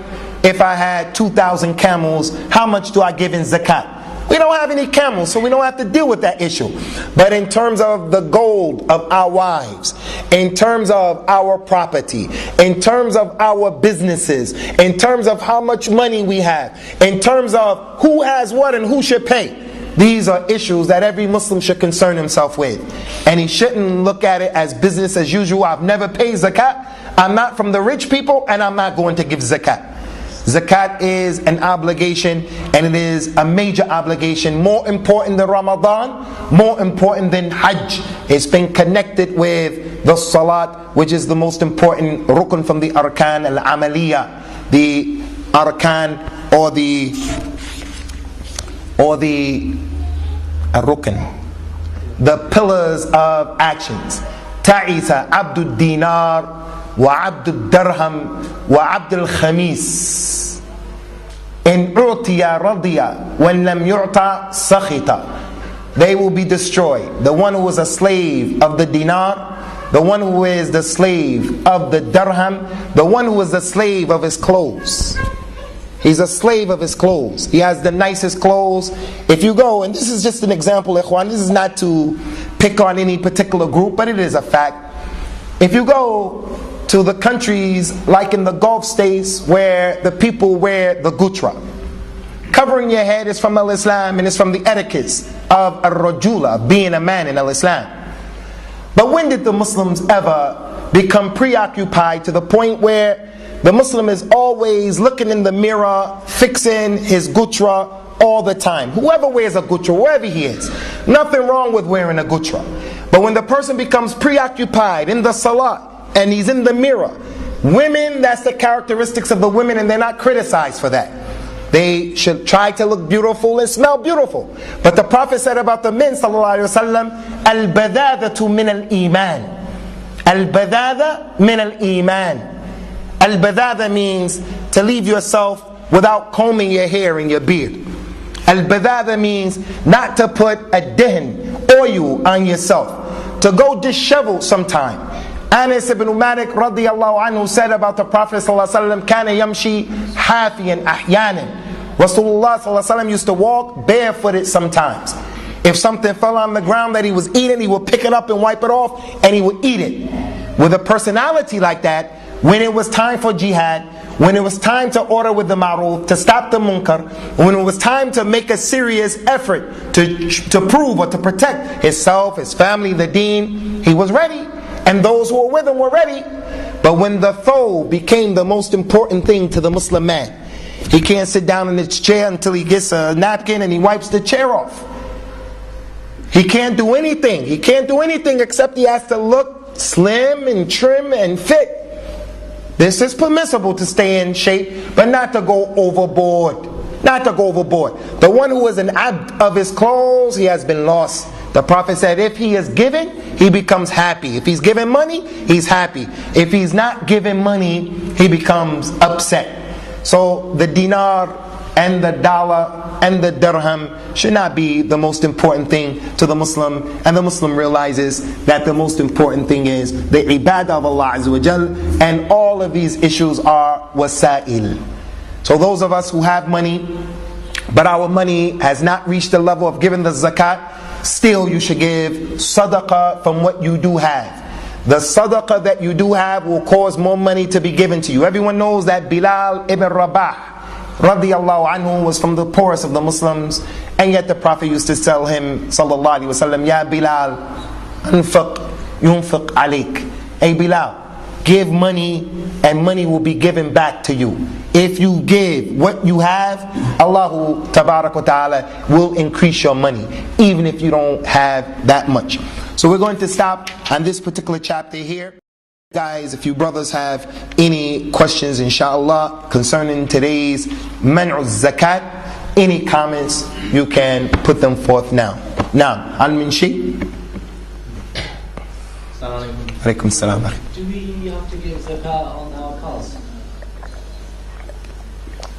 if I had 2,000 camels, how much do I give in zakat? We don't have any camels, so we don't have to deal with that issue. But in terms of the gold of our wives, in terms of our property, in terms of our businesses, in terms of how much money we have, in terms of who has what and who should pay, these are issues that every Muslim should concern himself with. And he shouldn't look at it as business as usual. I've never paid zakat, I'm not from the rich people, and I'm not going to give zakat. Zakat is an obligation, and it is a major obligation, more important than Ramadan, more important than Hajj. It's been connected with the Salat, which is the most important rukn from the Arkan al-Amaliyah, the Arkan or the Rukn, the pillars of actions. Ta'isa abdul dinar wa abdul dirham wa abdul khamis. In u'tiya radiya, when lam yu'ta sakhita. They will be destroyed. The one who is a slave of the dinar, the one who is the slave of the dirham, the one who is the slave of his clothes. He's a slave of his clothes. He has the nicest clothes. If you go, and this is just an example, ikhwan, this is not to pick on any particular group, but it is a fact. If you go to the countries like in the Gulf states where the people wear the gutra, covering your head is from al-Islam and it's from the etiquettes of al-rajula, being a man in al-Islam. But when did the Muslims ever become preoccupied to the point where the Muslim is always looking in the mirror, fixing his gutra all the time? Whoever wears a gutra, wherever he is, nothing wrong with wearing a gutra. But when the person becomes preoccupied in the salat, and he's in the mirror, women, that's the characteristics of the women, and they're not criticized for that. They should try to look beautiful and smell beautiful. But the Prophet said about the men, sallallahu alaihi wasallam, al-badadatu min al-iman. Al-badada min al-iman. Al-badada means to leave yourself without combing your hair and your beard. Al-badada means not to put a dihin, oil on yourself, to go disheveled sometime. Anas ibn Malik radiyallahu anhu said about the Prophet sallallahu alaihi wasallam, kana yamshi hafiyan ahyanan. Rasulullah sallallahu alaihi wasallam used to walk barefooted sometimes. If something fell on the ground that he was eating, he would pick it up and wipe it off, and he would eat it. With a personality like that, when it was time for jihad, when it was time to order with the ma'ruf, to stop the munkar, when it was time to make a serious effort to prove or to protect himself, his family, the deen, he was ready. And those who were with him were ready. But when the foe became the most important thing to the Muslim man, he can't sit down in his chair until he gets a napkin and he wipes the chair off. He can't do anything. He can't do anything except he has to look slim and trim and fit. This is permissible to stay in shape, but not to go overboard. Not to go overboard. The one who is an abd of his clothes, he has been lost. The Prophet said if he is giving, he becomes happy. If he's giving money, he's happy. If he's not giving money, he becomes upset. So the dinar and the dollar and the dirham should not be the most important thing to the Muslim. And the Muslim realizes that the most important thing is the ibadah of Allah Azza wa Jal, and all of these issues are wasail. So those of us who have money, but our money has not reached the level of giving the zakat, still you should give sadaqah from what you do have. The sadaqah that you do have will cause more money to be given to you. Everyone knows that Bilal ibn Rabah radiyallahu anhu was from the poorest of the Muslims, and yet the Prophet used to tell him sallallahu alaihi wasallam, Ya Bilal, anfiq yunfiq alik. Hey Bilal, give money and money will be given back to you. If you give what you have, Allah tabarak wa ta'ala will increase your money, even if you don't have that much. So we're going to stop on this particular chapter here. Guys, if you brothers have any questions, inshallah, concerning today's man'u zakat, any comments, you can put them forth now. Now, al-min shay? Alaikum salam. Do we have to give zakat on our cars?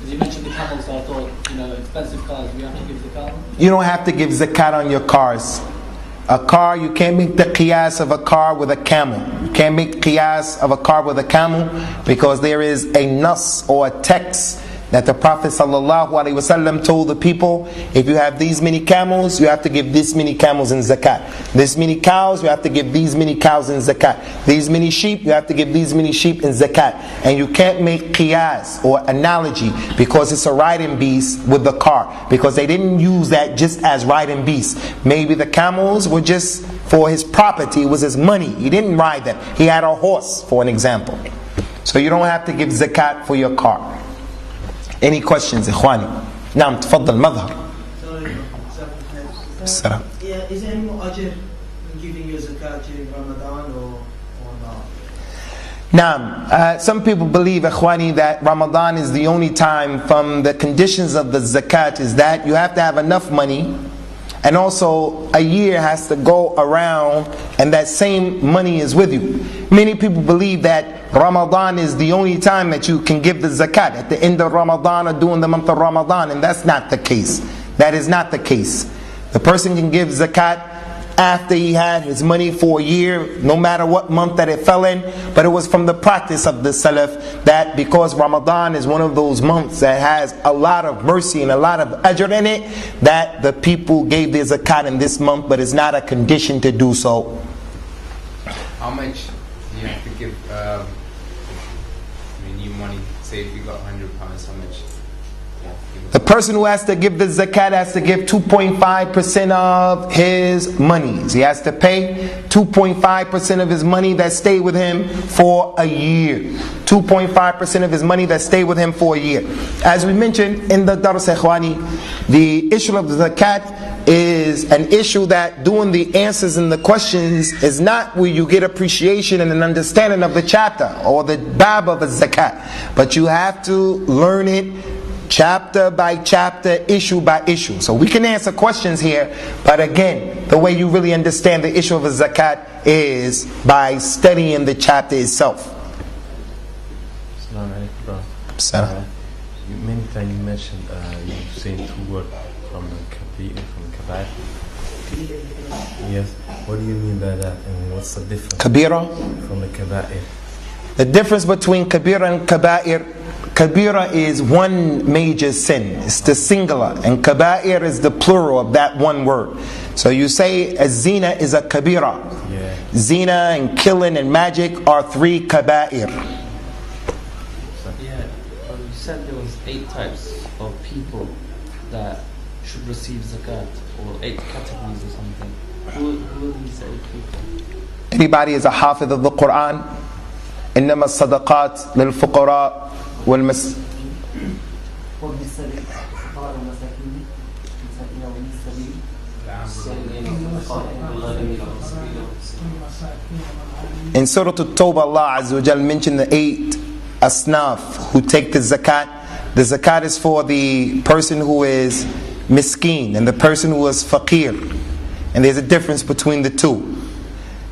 As you mentioned the camels, so I thought, expensive cars, we have to give zakat on? You don't have to give zakat on your cars. A car, you can't make the qiyas of a car with a camel. You can't make qiyas of a car with a camel because there is a nas or a text that the Prophet ﷺ told the people, if you have these many camels, you have to give this many camels in zakat. This many cows, you have to give these many cows in zakat. These many sheep, you have to give these many sheep in zakat. And you can't make qiyas or analogy because it's a riding beast with the car. Because they didn't use that just as riding beasts. Maybe the camels were just for his property, it was his money. He didn't ride them. He had a horse, for an example. So you don't have to give zakat for your car. Any questions, إخواني؟ نعم تفضل مظهر. السلام. Is there any more ajr in giving your zakat during Ramadan or not? Naam. Some people believe, Ikhwani, that Ramadan is the only time. From the conditions of the zakat is that you have to have enough money, and also a year has to go around and that same money is with you. Many people believe that Ramadan is the only time that you can give the zakat, at the end of Ramadan or during the month of Ramadan, and that's not the case. That is not the case. The person can give zakat after he had his money for a year, no matter what month that it fell in. But it was from the practice of the Salaf that because Ramadan is one of those months that has a lot of mercy and a lot of ajr in it, that the people gave their zakat in this month, but it's not a condition to do so. How much do you have to give new money? Say if you got £100, how much? The person who has to give the zakat has to give 2.5% of his monies. He has to pay 2.5% of his money that stayed with him for a year. 2.5% of his money that stayed with him for a year. As we mentioned in the Dars Ikhwani, the issue of the zakat is an issue that doing the answers and the questions is not where you get appreciation and an understanding of the chapter or the bab of the zakat. But you have to learn it chapter by chapter, issue by issue. So we can answer questions here, but again, the way you really understand the issue of a zakat is by studying the chapter itself. Many times you mentioned you say two words from the kabair. Yes. What do you mean by that, and what's the difference? Kabira? From the kabair. The difference between kabira and kaba'ir, kabira is one major sin. It's the singular. And kaba'ir is the plural of that one word. So you say a zina is a kabira. Yeah. Zina and killing and magic are 3 kaba'ir. Yeah, you said there was 8 types of people that should receive zakat, or 8 categories or something. Who are these 8 people? Anybody is a hafidh of the Quran? إنما الصدقات للفقراء In Surah At-Tawbah, Allah Azza wa Jal mentioned the 8 asnaf who take the zakat. The zakat is for the person who is miskeen and the person who is faqir. And there's a difference between the two.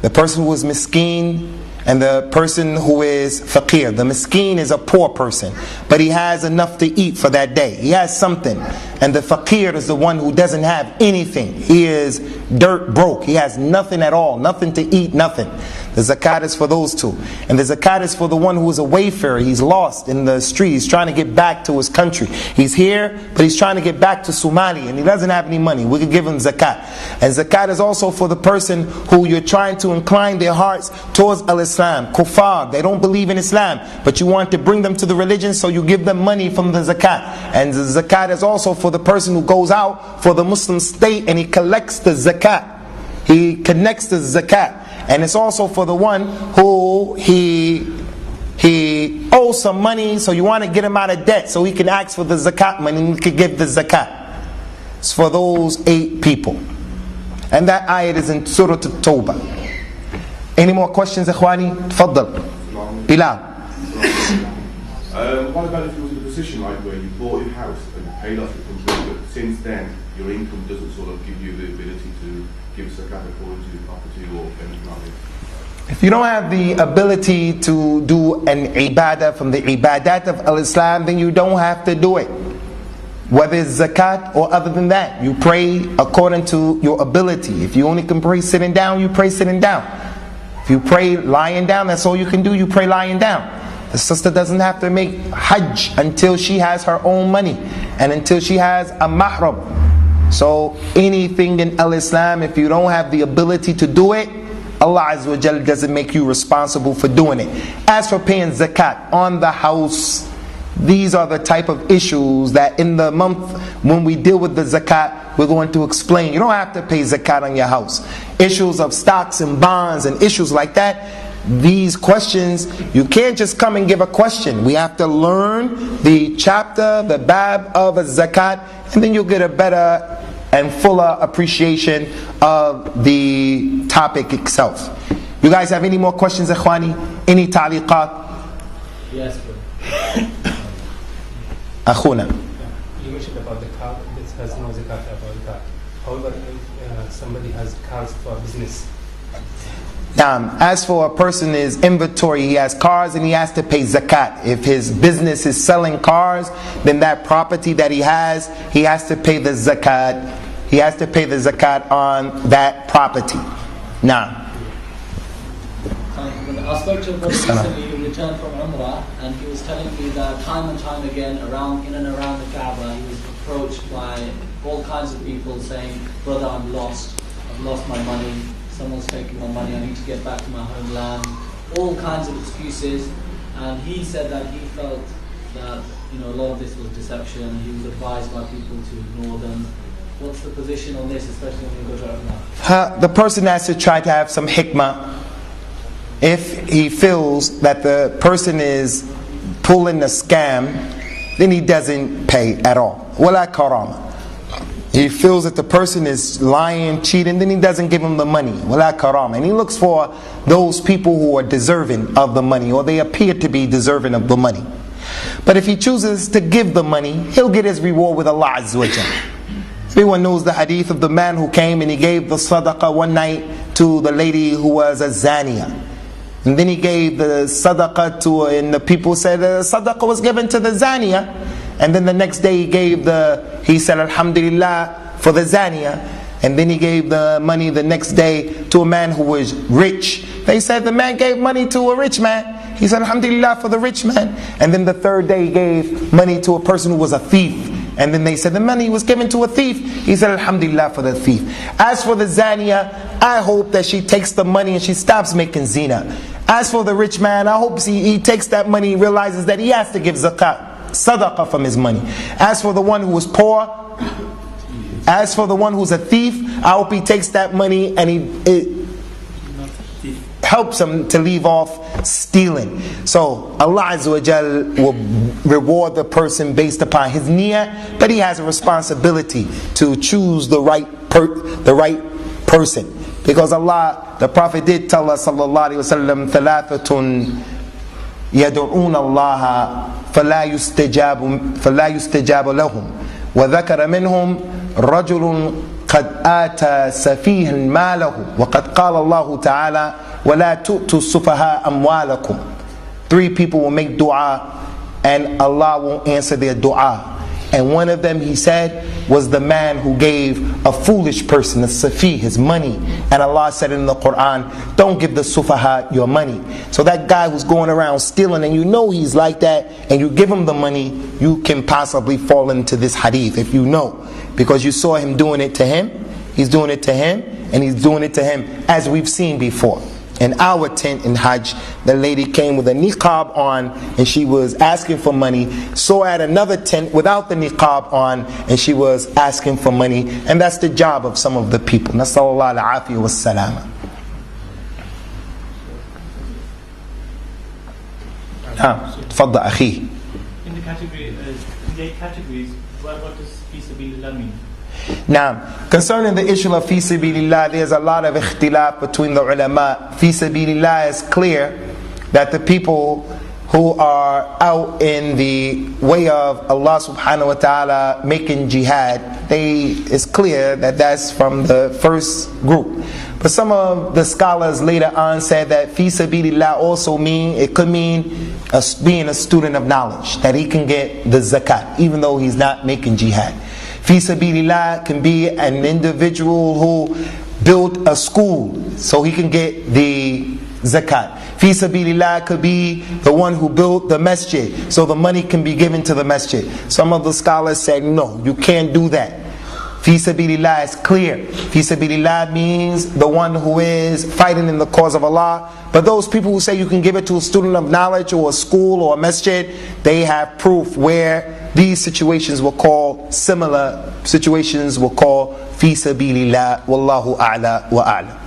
The person who is miskeen and the person who is faqir. The miskeen is a poor person, but he has enough to eat for that day. He has something. And the faqir is the one who doesn't have anything. He is dirt broke. He has nothing at all. Nothing to eat, nothing. The zakat is for those two. And the zakat is for the one who is a wayfarer. He's lost in the street. He's trying to get back to his country. He's here, but he's trying to get back to Somalia, and he doesn't have any money. We could give him zakat. And zakat is also for the person who you're trying to incline their hearts towards al-Islam. Kuffar, they don't believe in Islam, but you want to bring them to the religion, so you give them money from the zakat. And the zakat is also for the person who goes out for the Muslim state and he collects the zakat. He connects the zakat. And it's also for the one who he owes some money, so you want to get him out of debt so he can ask for the zakat money and he can give the zakat. It's for those 8 people. And that ayat is in Surah At-Tawbah. Any more questions, Ikhwani? Tfaddal. Bilal. What about if you was in a position like where you bought your house and you paid off it completely, but since then your income doesn't sort of give you the ability to give zakat according to your property or anything like that? If you don't have the ability to do an ibadah from the ibadat of al-Islam, then you don't have to do it. Whether it's zakat or other than that, you pray according to your ability. If you only can pray sitting down, you pray sitting down. If you pray lying down, that's all you can do, you pray lying down. The sister doesn't have to make hajj until she has her own money and until she has a mahram. So anything in al-Islam, if you don't have the ability to do it, Allah Azza wa Jalla doesn't make you responsible for doing it. As for paying zakat on the house, these are the type of issues that in the month when we deal with the zakat, we're going to explain. You don't have to pay zakat on your house. Issues of stocks and bonds and issues like that, these questions, you can't just come and give a question. We have to learn the chapter, the bab of a zakat, and then you'll get a better and fuller appreciation of the topic itself. You guys have any more questions, ikhwani? Any ta'liqat? Yes, bro. Akhuna. You mentioned about the car, this has no zakat about that. However, if somebody has cars for business. As for a person is inventory, he has cars and he has to pay zakat. If his business is selling cars, then that property that he has to pay the zakat. He has to pay the zakat on that property. Now, I spoke to a brother recently who returned from Umrah, and he was telling me that time and time again, in and around the Kaaba, he was approached by all kinds of people saying, "Brother, I'm lost. I've lost my money. Someone's taken my money. I need to get back to my homeland." All kinds of excuses, and he said that he felt that a lot of this was deception. He was advised by people to ignore them. What's the position on this, especially when you go to Umrah? The person has to try to have some hikmah. If he feels that the person is pulling a scam, then he doesn't pay at all. Wala karama. He feels that the person is lying, cheating, then he doesn't give him the money. Wala karama. And he looks for those people who are deserving of the money, or they appear to be deserving of the money. But if he chooses to give the money, he'll get his reward with Allah Azza wa Jalla. Everyone knows the hadeeth of the man who came and he gave the sadaqah one night to the lady who was a zaniya. And then he gave the sadaqah to her, and the people said the sadaqah was given to the zaniya. And then the next day he said alhamdulillah for the zaniya. And then he gave the money the next day to a man who was rich. They said the man gave money to a rich man. He said alhamdulillah for the rich man. And then the third day he gave money to a person who was a thief. And then they said the money was given to a thief. He said alhamdulillah for the thief. As for the zaniya, I hope that she takes the money and she stops making zina. As for the rich man, I hope he takes that money and realizes that he has to give zakat, sadaqah from his money. As for the one who was poor, as for the one who's a thief, I hope he takes that money and it helps him to leave off stealing. So Allah Azza wa Jal will reward the person based upon his niyyah, but he has a responsibility to choose the right person. Because Allah, the Prophet did tell us sallallahu alaihi wasallam, thalathatun yad'un Allah fala yustajabu lahum wa dhakara minhum rajulun قد آتى سفيها ماله وقد قال الله تعالى ولا تؤتوا السفهاء أموالكم. 3 people will make dua and Allah won't answer their dua. And one of them, he said, was the man who gave a foolish person, a safi, his money. And Allah said in the Quran, don't give the sufaha your money. So that guy who's going around stealing, and you know he's like that, and you give him the money, you can possibly fall into this hadith, if you know. Because you saw him doing it to him, he's doing it to him, and he's doing it to him, as we've seen before. In our tent in Hajj, the lady came with a niqab on and she was asking for money. Saw at another tent without the niqab on and she was asking for money. And that's the job of some of the people. Nasallallahu al-afiyya wa salama. Tfadda akhi. In the category, the 8 categories, what does fi sabilillah mean? Now, concerning the issue of fi sabilillah, there's a lot of ikhtilaf between the ulama. Fi sabilillah is clear that the people who are out in the way of Allah subhanahu wa ta'ala making jihad, it's clear that that's from the first group. But some of the scholars later on said that fi sabilillah also could mean being a student of knowledge, that he can get the zakat even though he's not making jihad. Fi sabilillah can be an individual who built a school so he can get the zakat. Fi sabilillah could be the one who built the masjid, so the money can be given to the masjid. Some of the scholars said, no, you can't do that. Fi sabilillah is clear. Fi sabilillah means the one who is fighting in the cause of Allah. But those people who say you can give it to a student of knowledge or a school or a masjid, they have proof where these situations were called, similar situations were called fi sabilillah. Wallahu a'la wa a'la.